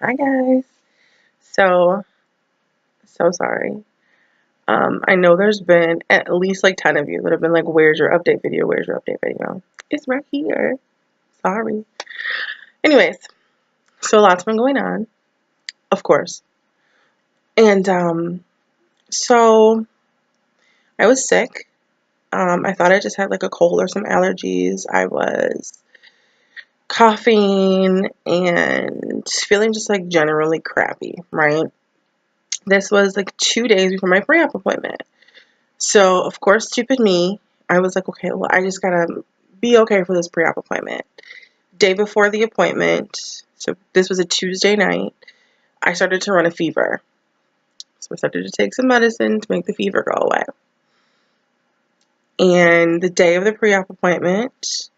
Hi guys. So sorry. I know there's been at least like 10 of you that have been like, where's your update video? Where's your update video? It's right here. Sorry. Anyways, so a lot's been going on, of course. And so I was sick. I thought I just had like a cold or some allergies. I was coughing and feeling just like generally crappy, right? This was like 2 days before my pre-op appointment. So, of course, stupid me, I was like, okay, well, I just gotta be okay for this pre-op appointment. Day before the appointment, so this was a Tuesday night, I started to run a fever. So I started to take some medicine to make the fever go away. And the day of the pre-op appointment,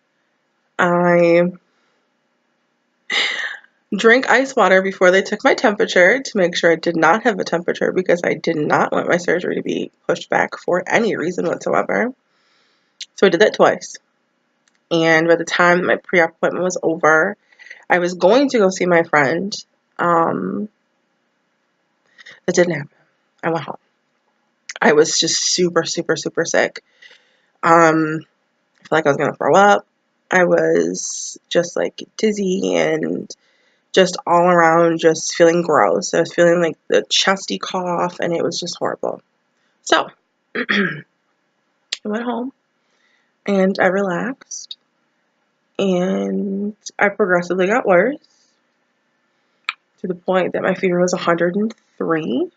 I drank ice water before they took my temperature to make sure I did not have a temperature because I did not want my surgery to be pushed back for any reason whatsoever. So I did that twice. And by the time my pre-op appointment was over, I was going to go see my friend. That didn't happen. I went home. I was just super, super, super sick. I feel like I was gonna throw up. I was just like dizzy and just all around just feeling gross. I was feeling like the chesty cough and it was just horrible. So I went home and I relaxed and I progressively got worse to the point that my fever was 103.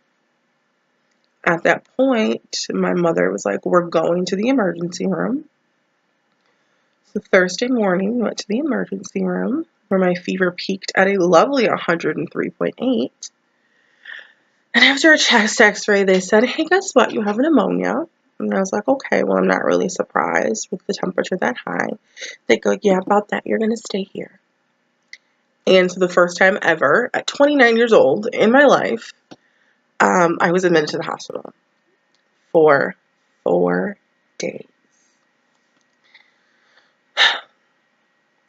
At that point, my mother was like, we're going to the emergency room. So Thursday morning, we went to the emergency room where my fever peaked at a lovely 103.8. And after a chest x-ray, they said, hey, guess what? You have pneumonia. And I was like, okay, well, I'm not really surprised with the temperature that high. They go, yeah, about that. You're going to stay here. And for the first time ever, at 29 years old in my life, I was admitted to the hospital for 4 days.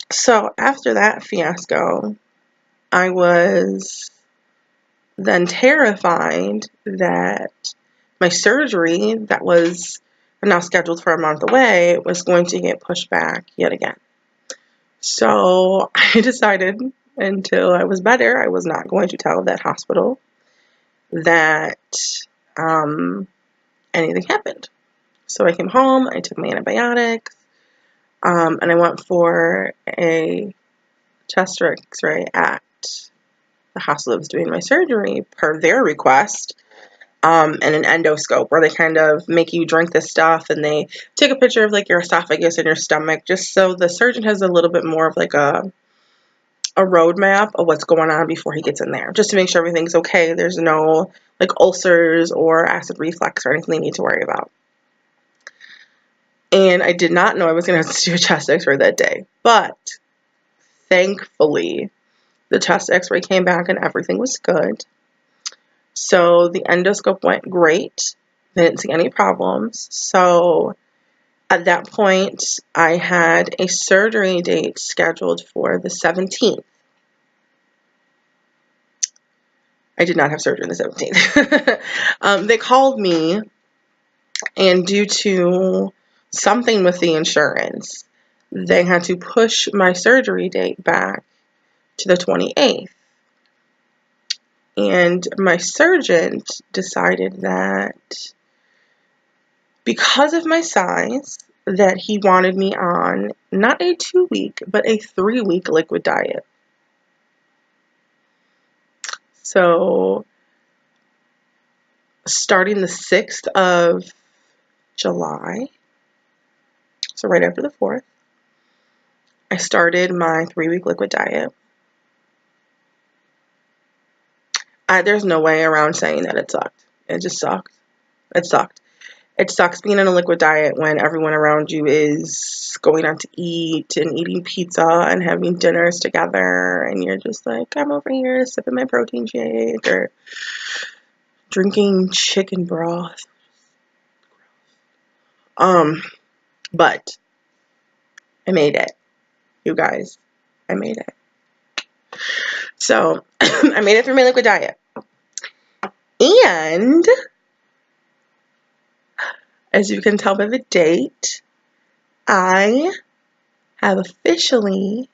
So after that fiasco, I was then terrified that my surgery that was now scheduled for a month away was going to get pushed back yet again. So I decided until I was better, I was not going to tell that hospital that anything happened. So I came home, I took my antibiotics, and I went for a chest x-ray at the hospital that was doing my surgery per their request, and an endoscope where they kind of make you drink this stuff and they take a picture of like your esophagus and your stomach just so the surgeon has a little bit more of like a roadmap of what's going on before he gets in there, just to make sure everything's okay. There's no like ulcers or acid reflux or anything they need to worry about. And I did not know I was going to have to do a chest x-ray that day, but thankfully the chest x-ray came back and everything was good. So the endoscope went great. They didn't see any problems. So at that point, I had a surgery date scheduled for the 17th. I did not have surgery on the 17th. They called me, and due to something with the insurance, they had to push my surgery date back to the 28th. And my surgeon decided that because of my size, that he wanted me on not a 2-week, but a 3-week liquid diet. So starting the 6th of July, so right after the 4th, I started my 3-week liquid diet. There's no way around saying that it sucked. It just sucked. It sucked. It sucks being on a liquid diet when everyone around you is going out to eat and eating pizza and having dinners together, and you're just like, I'm over here sipping my protein shake or drinking chicken broth. But I made it, you guys. I made it. So I made it through my liquid diet. And as you can tell by the date, I have officially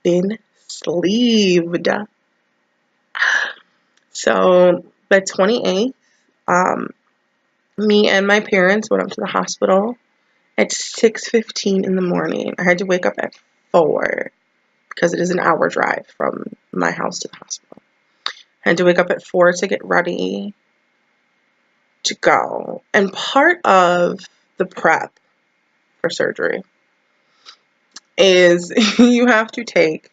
been sleeved. So the 28th, me and my parents went up to the hospital at 6:15 in the morning. I had to wake up at 4 because it is an hour drive from my house to the hospital. I had to wake up at 4 to get ready to go. And part of the prep for surgery is you have to take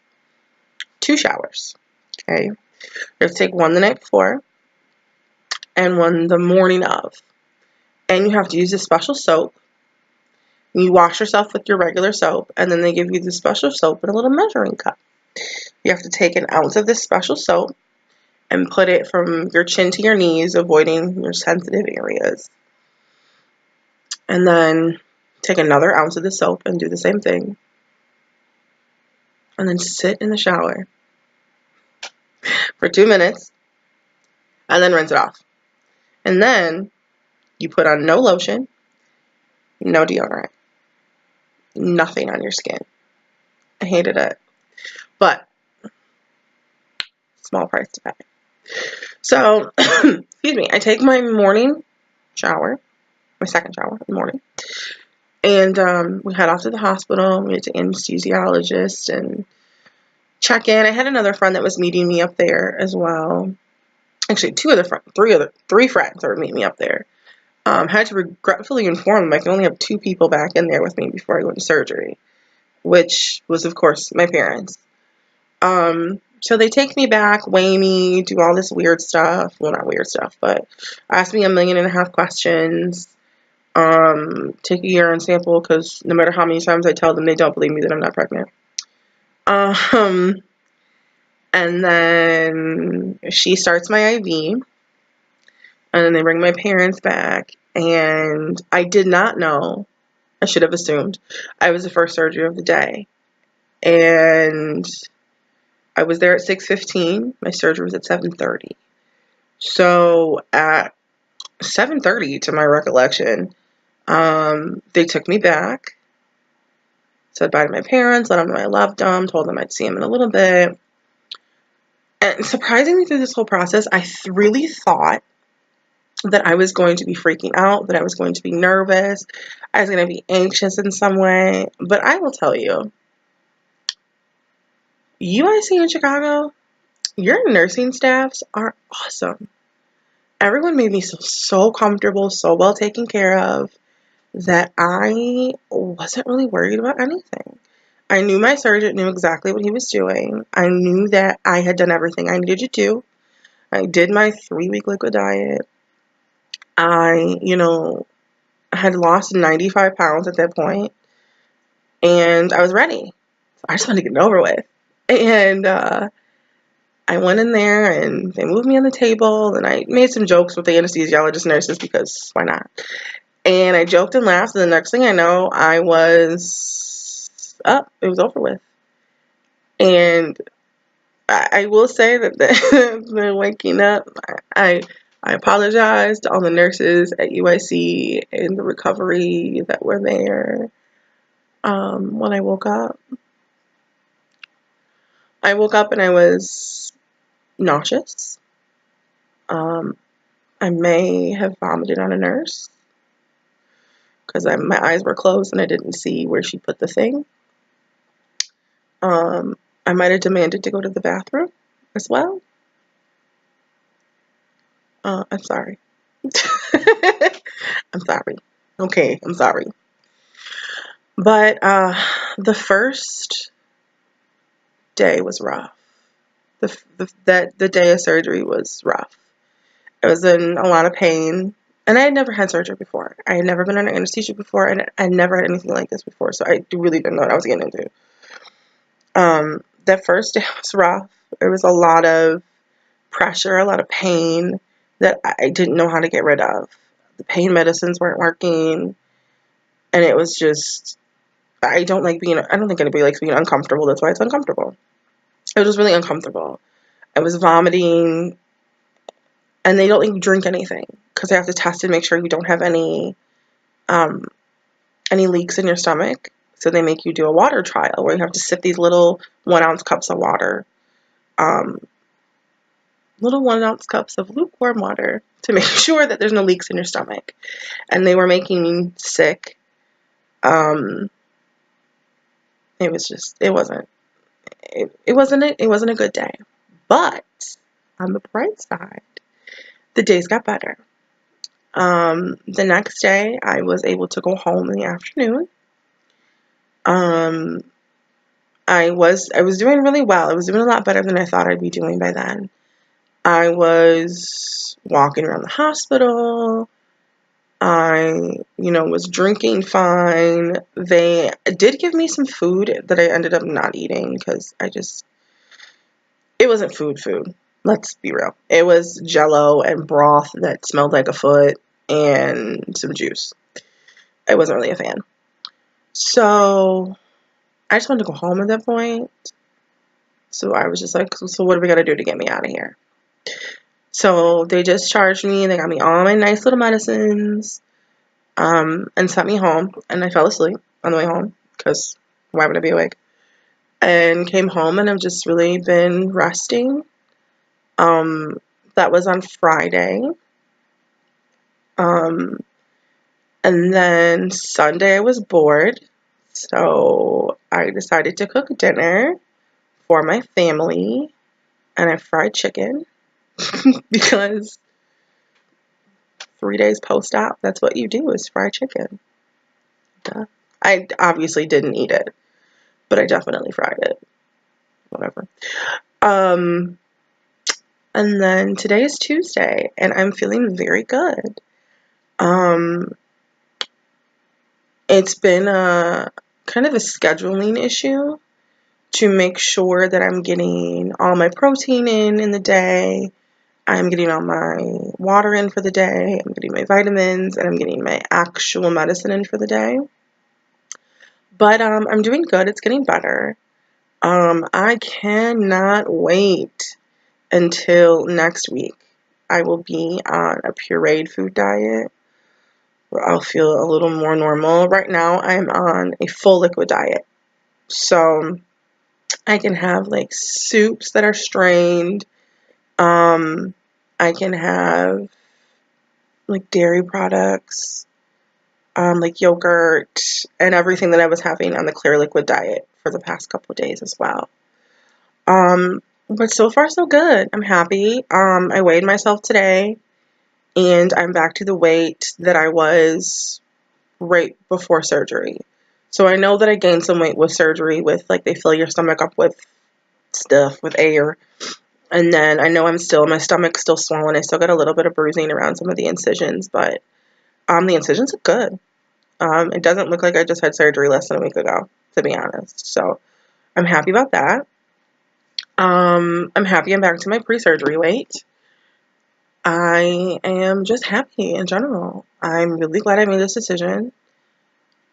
2 showers. Okay, you have to take one the night before and one the morning of. And you have to use a special soap. You wash yourself with your regular soap, and then they give you the special soap in a little measuring cup. You have to take an ounce of this special soap and put it from your chin to your knees, avoiding your sensitive areas. And then take another ounce of the soap and do the same thing. And then sit in the shower for 2 minutes and then rinse it off. And then you put on no lotion, no deodorant, nothing on your skin. I hated it. But small price to pay. So, excuse me, I take my morning shower, my second shower in the morning, and we head off to the hospital. We get to anesthesiologist and check in. I had another friend that was meeting me up there as well. Actually, three friends that were meeting me up there. Had to regretfully inform them I can only have 2 people back in there with me before I go into surgery, which was, of course, my parents. So they take me back, weigh me, do all this weird stuff. Well, not weird stuff, but ask me 1.5 million questions. Take a urine sample because no matter how many times I tell them, they don't believe me that I'm not pregnant. And then she starts my IV, and then they bring my parents back, and I did not know. I should have assumed I was the first surgery of the day, and I was there at 6:15. My surgery was at 7:30. So at 7:30, to my recollection, they took me back, said bye to my parents, let them know I loved them, told them I'd see them in a little bit. And surprisingly, through this whole process, I really thought that I was going to be freaking out, that I was going to be nervous, I was going to be anxious in some way. But I will tell you, UIC in Chicago, your nursing staffs are awesome. Everyone made me so comfortable, so well taken care of, that I wasn't really worried about anything. I knew my surgeon knew exactly what he was doing. I knew that I had done everything I needed to do. I did my 3-week liquid diet. I had lost 95 pounds at that point, and I was ready. I just wanted to get it over with. And I went in there, and they moved me on the table, and I made some jokes with the anesthesiologist nurses because why not? And I joked and laughed, and the next thing I know, I was up. It was over with. And I will say that the waking up, I apologized to all the nurses at UIC and the recovery that were there when I woke up. I woke up and I was nauseous. I may have vomited on a nurse because my eyes were closed and I didn't see where she put the thing. I might have demanded to go to the bathroom as well. I'm sorry. I'm sorry. Okay, I'm sorry. But the first day was rough. The day of surgery was rough. I was in a lot of pain, and I had never had surgery before. I had never been under anesthesia before, and I never had anything like this before, so I really didn't know what I was getting into. That first day was rough. There was a lot of pressure, a lot of pain that I didn't know how to get rid of. The pain medicines weren't working, and it was just, I don't think anybody likes being uncomfortable. That's why it's uncomfortable. It was just really uncomfortable. I was vomiting, and they don't let you drink anything because they have to test and make sure you don't have um, any leaks in your stomach. So they make you do a water trial where you have to sip these little 1 ounce cups of water, um, little 1 ounce cups of lukewarm water to make sure that there's no leaks in your stomach. And they were making me sick. It was just, it wasn't a good day. But on the bright side, the days got better. The next day, I was able to go home in the afternoon. Um, I was doing really well. I was doing a lot better than I thought I'd be doing by then. I was walking around the hospital. I, was drinking fine. They did give me some food that I ended up not eating because it wasn't food. Let's be real. It was Jello and broth that smelled like a foot and some juice. I wasn't really a fan. So I just wanted to go home at that point. So I was just like, so what are we going to do to get me out of here? So they discharged me. They got me all my nice little medicines, and sent me home. And I fell asleep on the way home because why would I be awake? And came home, and I've just really been resting. That was on Friday. And then Sunday I was bored. So I decided to cook dinner for my family, and I fried chicken because 3 days post-op, that's what you do is fry chicken. Duh. I obviously didn't eat it, but I definitely fried it. Whatever. And then today is Tuesday, and I'm feeling very good. It's been a kind of a scheduling issue to make sure that I'm getting all my protein in the day. I'm getting all my water in for the day. I'm getting my vitamins, and I'm getting my actual medicine in for the day. But I'm doing good. It's getting better. I cannot wait until next week. I will be on a pureed food diet where I'll feel a little more normal. Right now, I'm on a full liquid diet. So I can have like soups that are strained. I can have like dairy products, like yogurt, and everything that I was having on the clear liquid diet for the past couple of days as well. But so far so good. I'm happy. I weighed myself today, and I'm back to the weight that I was right before surgery. So I know that I gained some weight with surgery with like they fill your stomach up with stuff, with air. And then I know my stomach's still swollen. I still got a little bit of bruising around some of the incisions, but the incisions look good. It doesn't look like I just had surgery less than a week ago, to be honest. So I'm happy about that. I'm happy I'm back to my pre-surgery weight. I am just happy in general. I'm really glad I made this decision.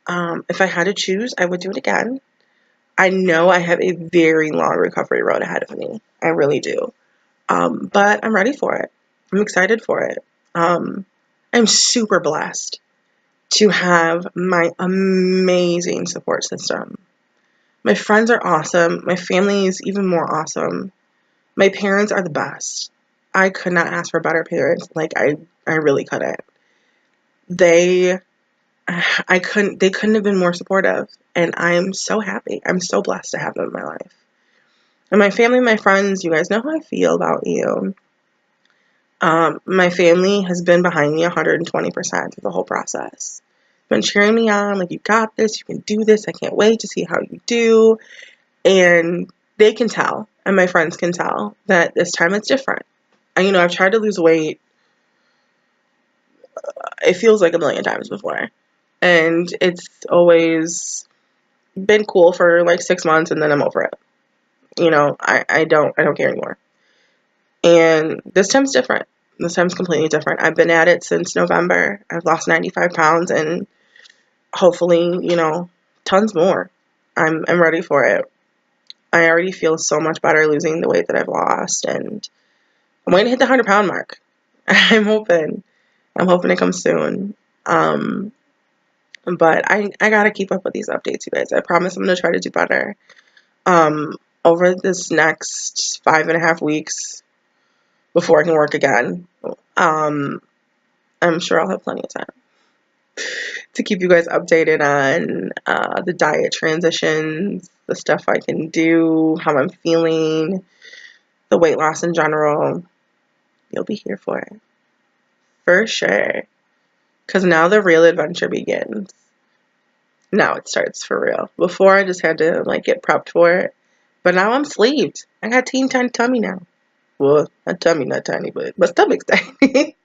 If I had to choose, I would do it again. I know I have a very long recovery road ahead of me. I really do. But I'm ready for it. I'm excited for it. I'm super blessed to have my amazing support system. My friends are awesome. My family is even more awesome. My parents are the best. I could not ask for better parents. Like I really couldn't. They couldn't have been more supportive, and I'm so happy. I'm so blessed to have them in my life. And my family, my friends, you guys know how I feel about you. My family has been behind me 120% through the whole process. Been cheering me on, like, you got this, you can do this, I can't wait to see how you do. And they can tell, and my friends can tell, that this time it's different. And, I've tried to lose weight, it feels like a million times before. And it's always been cool for like 6 months, and then I'm over it. I don't care anymore. And this time's different. This time's completely different. I've been at it since November. I've lost 95 pounds, and hopefully, tons more. I'm ready for it. I already feel so much better losing the weight that I've lost, and I'm waiting to hit the 100-pound mark. I'm hoping it comes soon. But I gotta keep up with these updates, you guys. I promise I'm gonna try to do better. Over this next 5.5 weeks before I can work again, I'm sure I'll have plenty of time to keep you guys updated on the diet transitions, the stuff I can do, how I'm feeling, the weight loss in general. You'll be here for it. For sure. Because now the real adventure begins. Now it starts for real. Before I just had to like get prepped for it. But now I'm sleeved. I got teeny tiny tummy now. Well, a tummy not tiny, but my stomach's tiny.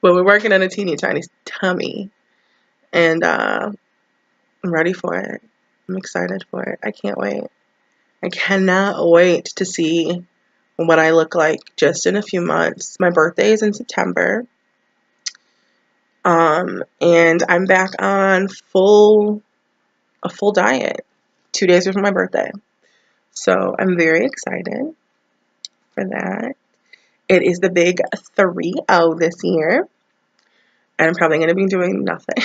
But we're working on a teeny tiny tummy. And I'm ready for it. I'm excited for it. I can't wait. I cannot wait to see what I look like just in a few months. My birthday is in September. And I'm back on a full diet 2 days before my birthday. So I'm very excited for that. It is the big 3-0 this year. And I'm probably going to be doing nothing.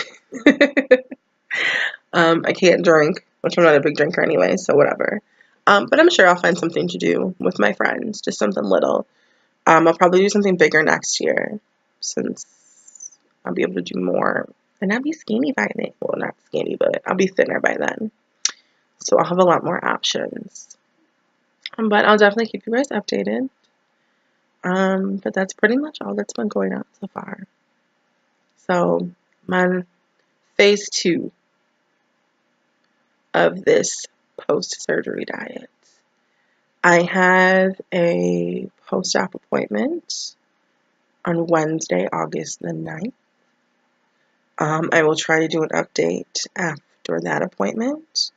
I can't drink, which I'm not a big drinker anyway, so whatever. But I'm sure I'll find something to do with my friends, just something little. I'll probably do something bigger next year, since I'll be able to do more. And I'll be skinny by then. Well, not skinny, but I'll be thinner by then. So I'll have a lot more options. But I'll definitely keep you guys updated. But that's pretty much all that's been going on so far. So my phase 2 of this post-surgery diet. I have a post-op appointment on Wednesday, August the 9th. I will try to do an update after that appointment.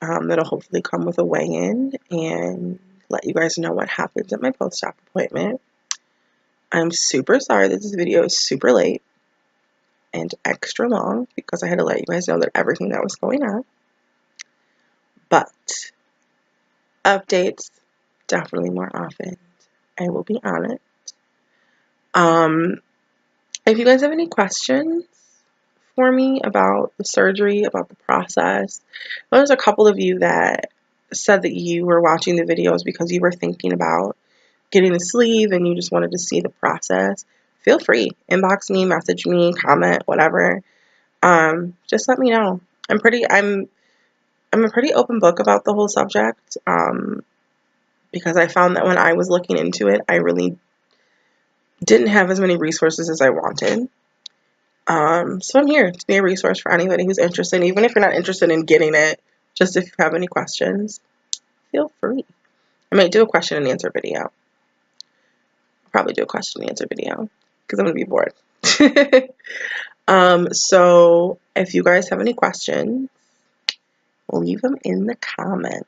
That'll hopefully come with a weigh-in and let you guys know what happens at my post-op appointment. I'm super sorry that this video is super late and extra long because I had to let you guys know that everything that was going on. But updates definitely more often. I will be on it. If you guys have any questions for me about the surgery, about the process, there's a couple of you that said that you were watching the videos because you were thinking about getting a sleeve and you just wanted to see the process. Feel free, inbox me, message me, comment, whatever. Just let me know. I'm a pretty open book about the whole subject, because I found that when I was looking into it, I really didn't have as many resources as I wanted. So I'm here to be a resource for anybody who's interested, even if you're not interested in getting it, just if you have any questions, feel free. I might do a question and answer video. I'll probably do a question and answer video because I'm going to be bored. So if you guys have any questions, leave them in the comments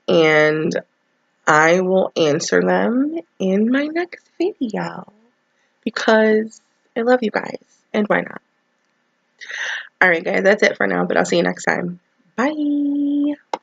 and I will answer them in my next video because I love you guys and why not? Alright guys, that's it for now, but I'll see you next time. Bye!